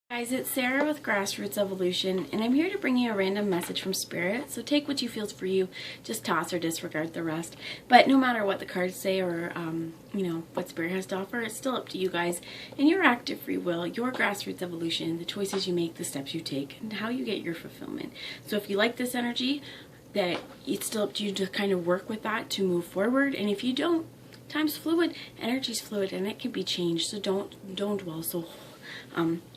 Guys, it's Sarah with Grassroots Evolution, and I'm here to bring you a random message from Spirit. So take what you feel is for you, just toss or disregard the rest. But no matter what the cards say or, what Spirit has to offer, it's still up to you guys and your active free will, your Grassroots Evolution, the choices you make, the steps you take, and how you get your fulfillment. So if you like this energy, that it's still up to you to kind of work with that to move forward. And if you don't, time's fluid, energy's fluid, and it can be changed. So don't dwell so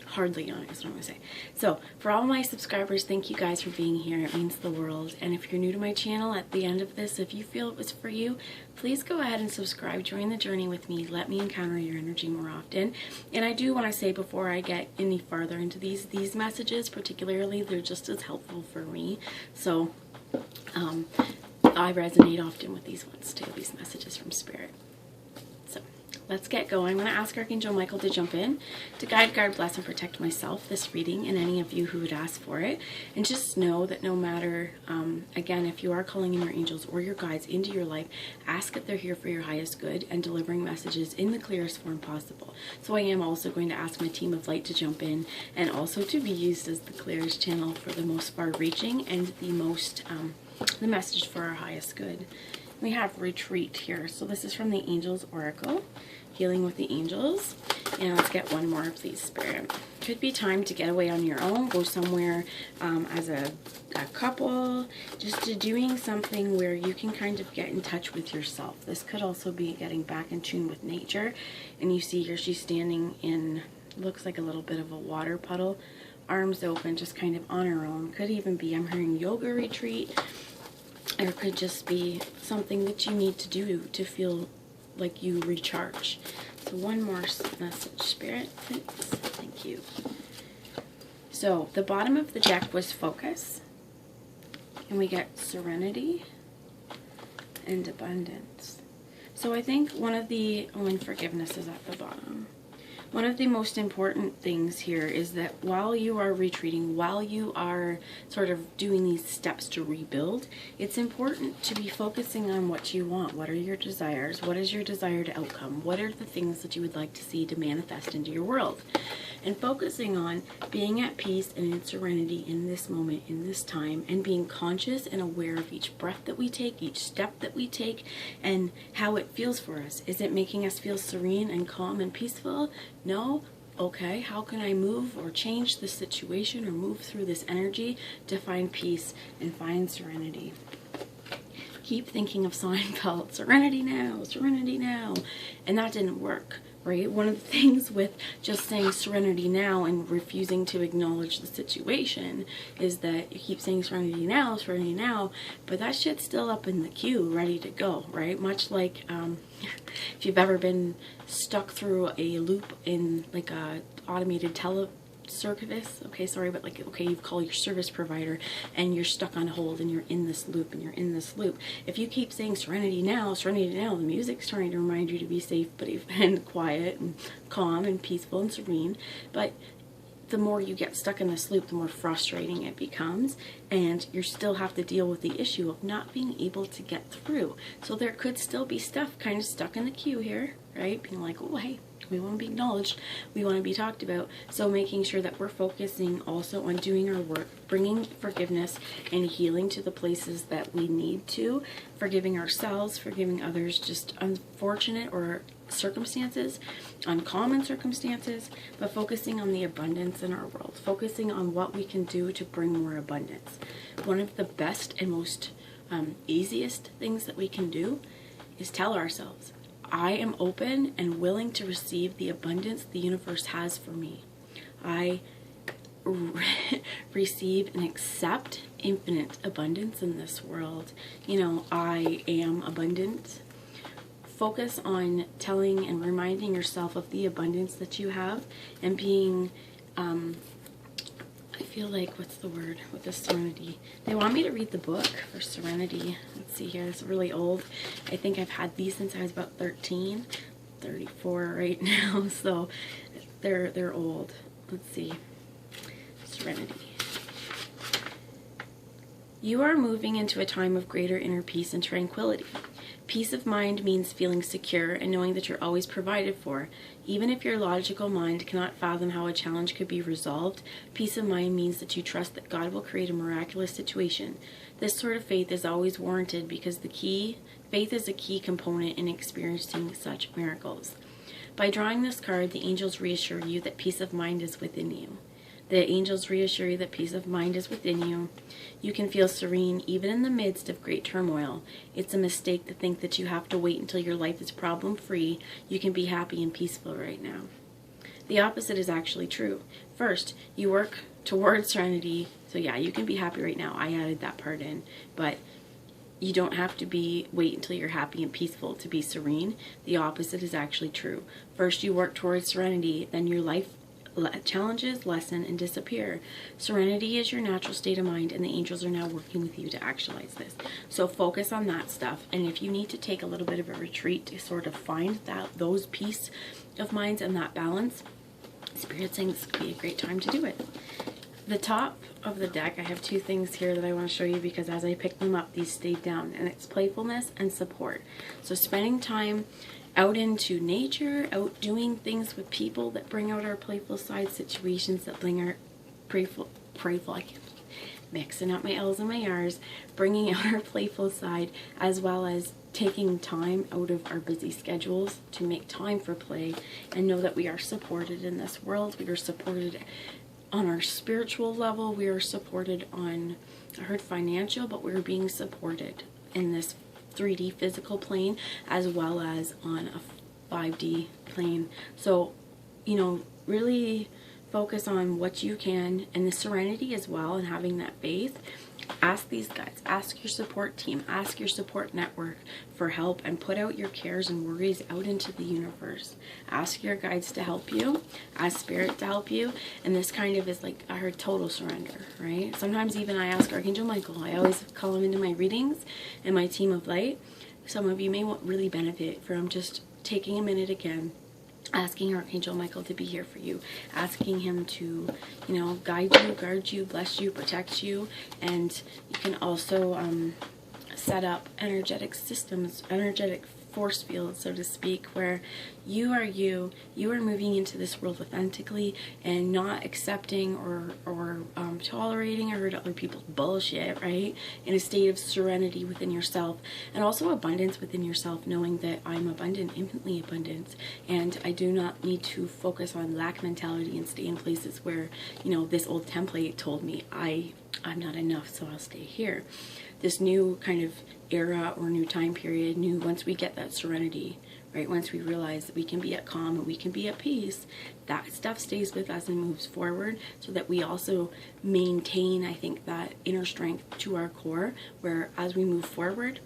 hardly on it, is what I'm going to say. So, for all my subscribers, thank you guys for being here. It means the world. And if you're new to my channel, at the end of this, if you feel it was for you, please go ahead and subscribe. Join the journey with me. Let me encounter your energy more often. And I do want to say before I get any farther into these messages, particularly, they're just as helpful for me. So, I resonate often with these ones too, these messages from Spirit. So, let's get going. I'm going to ask Archangel Michael to jump in to guide, guard, bless, and protect myself, this reading, and any of you who would ask for it. And just know that no matter, again, if you are calling in your angels or your guides into your life, ask that they're here for your highest good and delivering messages in the clearest form possible. So I am also going to ask my team of light to jump in and also to be used as the clearest channel for the most far-reaching and the most, the message for our highest good. We have retreat here. So this is from the Angels Oracle, Healing with the Angels. And let's get one more, please, Spirit. Could be time to get away on your own, go somewhere as a couple, just to doing something where you can kind of get in touch with yourself. This could also be getting back in tune with nature. And you see here she's standing in, looks like a little bit of a water puddle, arms open, just kind of on her own. Could even be, I'm hearing yoga retreat. Or it could just be something that you need to do to feel like you recharge. So one more message, Spirit, please. Thank you. So the bottom of the deck was focus. And we get serenity and abundance. So I think one of the, and forgiveness is at the bottom. One of the most important things here is that while you are retreating, while you are sort of doing these steps to rebuild, it's important to be focusing on what you want. What are your desires? What is your desired outcome? What are the things that you would like to see to manifest into your world? And focusing on being at peace and in serenity in this moment, in this time, and being conscious and aware of each breath that we take, each step that we take, and how it feels for us. Is it making us feel serene and calm and peaceful? No? Okay, how can I move or change the situation or move through this energy to find peace and find serenity? Keep thinking of Seinfeld, serenity now, and that didn't work, right? One of the things with just saying serenity now and refusing to acknowledge the situation is that you keep saying serenity now, but that shit's still up in the queue, ready to go, right? Much like if you've ever been stuck through a loop in like a automated service, you've called your service provider and you're stuck on hold and you're in this loop and you're in this loop. If you keep saying serenity now, the music's trying to remind you to be safe and quiet and calm and peaceful and serene, but the more you get stuck in this loop, the more frustrating it becomes, and you still have to deal with the issue of not being able to get through. So there could still be stuff kind of stuck in the queue here, right? Being like, oh, hey, we want to be acknowledged, we want to be talked about. So making sure that we're focusing also on doing our work, bringing forgiveness and healing to the places that we need to, forgiving ourselves, forgiving others, just unfortunate or circumstances, uncommon circumstances, but focusing on the abundance in our world, focusing on what we can do to bring more abundance. One of the best and most easiest things that we can do is tell ourselves, I am open and willing to receive the abundance the universe has for me. I receive and accept infinite abundance in this world. I am abundant. Focus on telling and reminding yourself of the abundance that you have and being, I feel like, what's the word with the serenity? They want me to read the book for serenity. Let's see here, it's really old. I think I've had these since I was about 13, 34 right now, so they're old. Let's see, serenity. You are moving into a time of greater inner peace and tranquility. Peace of mind means feeling secure and knowing that you're always provided for. Even if your logical mind cannot fathom how a challenge could be resolved, peace of mind means that you trust that God will create a miraculous situation. This sort of faith is always warranted because faith is a key component in experiencing such miracles. By drawing this card, the angels reassure you that peace of mind is within you. The angels reassure you that peace of mind is within you. You can feel serene even in the midst of great turmoil. It's a mistake to think that you have to wait until your life is problem-free. You can be happy and peaceful right now. The opposite is actually true. First, you work towards serenity. So yeah, you can be happy right now. I added that part in. But you don't have to wait until you're happy and peaceful to be serene. The opposite is actually true. First, you work towards serenity. Then your life challenges lessen and disappear. Serenity is your natural state of mind, and the angels are now working with you to actualize this. So focus on that stuff, and if you need to take a little bit of a retreat to sort of find those peace of minds and that balance, Spirit saying this could be a great time to do it. The top of the deck, I have two things here that I want to show you because as I picked them up, these stayed down, and it's playfulness and support. So spending time out into nature, out doing things with people that bring out our playful side, situations that bring our playful, I can't, mixing up my L's and my R's, bringing out our playful side, as well as taking time out of our busy schedules to make time for play and know that we are supported in this world. We are supported on our spiritual level. We are supported on, I heard financial, but we're being supported in this 3D physical plane as well as on a 5D plane. So, really focus on what you can, and the serenity as well, and having that faith. Ask these guys, ask your support team, ask your support network for help, and put out your cares and worries out into the universe. Ask your guides to help you, ask Spirit to help you, and this kind of is like, I heard total surrender, right? Sometimes even I ask Archangel Michael. I always call him into my readings and my team of light. Some of you may really benefit from just taking a minute again, asking Archangel Michael to be here for you, asking him to, guide you, guard you, bless you, protect you, and you can also set up energetic systems, energetic force fields, so to speak, where you are moving into this world authentically and not accepting or tolerating or other people's bullshit, right? In a state of serenity within yourself, and also abundance within yourself, knowing that I'm abundant, infinitely abundant, and I do not need to focus on lack mentality and stay in places where, this old template told me I'm not enough, so I'll stay here. This new kind of era or new time period, once we get that serenity, right? Once we realize that we can be at calm and we can be at peace, that stuff stays with us and moves forward, so that we also maintain, I think, that inner strength to our core, where as we move forward,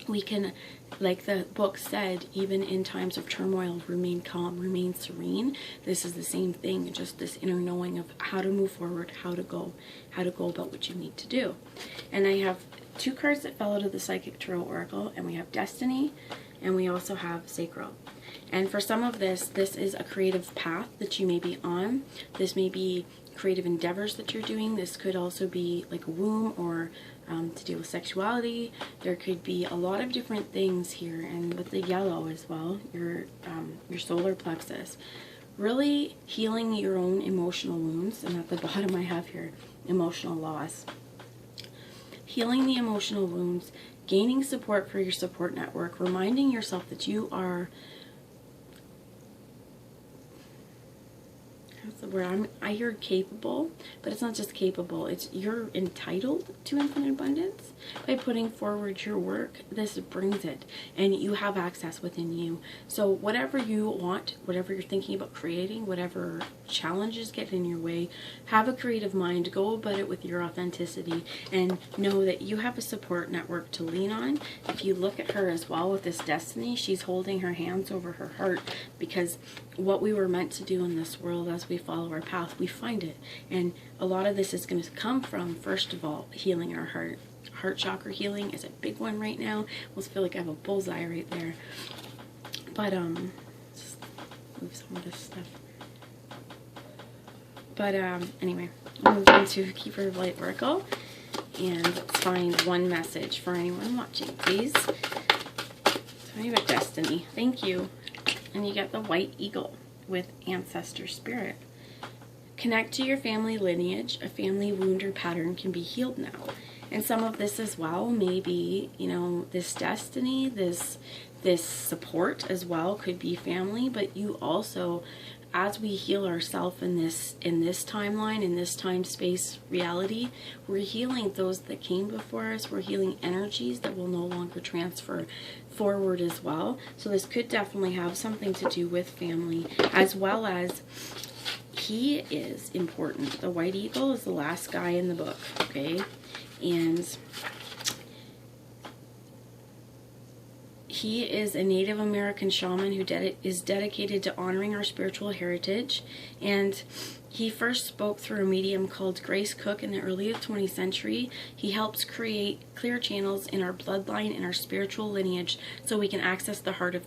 we can, like the book said, even in times of turmoil, remain calm, remain serene. This is the same thing, just this inner knowing of how to move forward, how to go about what you need to do. And I have two cards that fell out of the Psychic Tarot Oracle, and we have Destiny, and we also have Sacral. And for some of this is a creative path that you may be on. This may be creative endeavors that you're doing. This could also be like a womb, or to deal with sexuality. There could be a lot of different things here, and with the yellow as well, your solar plexus. Really healing your own emotional wounds, and at the bottom I have here emotional loss. Healing the emotional wounds, gaining support for your support network, reminding yourself that you are, I hear capable, but it's not just capable, it's you're entitled to infinite abundance. By putting forward your work, this brings it, and you have access within you. So whatever you want, whatever you're thinking about creating, whatever challenges get in your way, have a creative mind, go about it with your authenticity, and know that you have a support network to lean on. If you look at her as well with this Destiny, she's holding her hands over her heart, because what we were meant to do in this world, as we follow our path, we find it. And a lot of this is going to come from, first of all, healing our heart. Heart chakra healing is a big one right now. I almost feel like I have a bullseye right there. But just move some of this stuff. But anyway, I'm going to Keeper of Light Oracle, and let's find one message for anyone watching, please. I have a destiny. Thank you. And you get the white eagle with ancestor spirit. Connect to your family lineage. A family wound or pattern can be healed now. And some of this as well, maybe, you know, this destiny, this support as well could be family, but you also, as we heal ourselves in this timeline, in this time space reality, we're healing those that came before us. We're healing energies that will no longer transfer forward as well. So this could definitely have something to do with family, as well as he is important. The white eagle is the last guy in the book, okay? And he is a Native American shaman who is dedicated to honoring our spiritual heritage. And he first spoke through a medium called Grace Cook in the early 20th century. He helps create clear channels in our bloodline and our spiritual lineage so we can access the heart of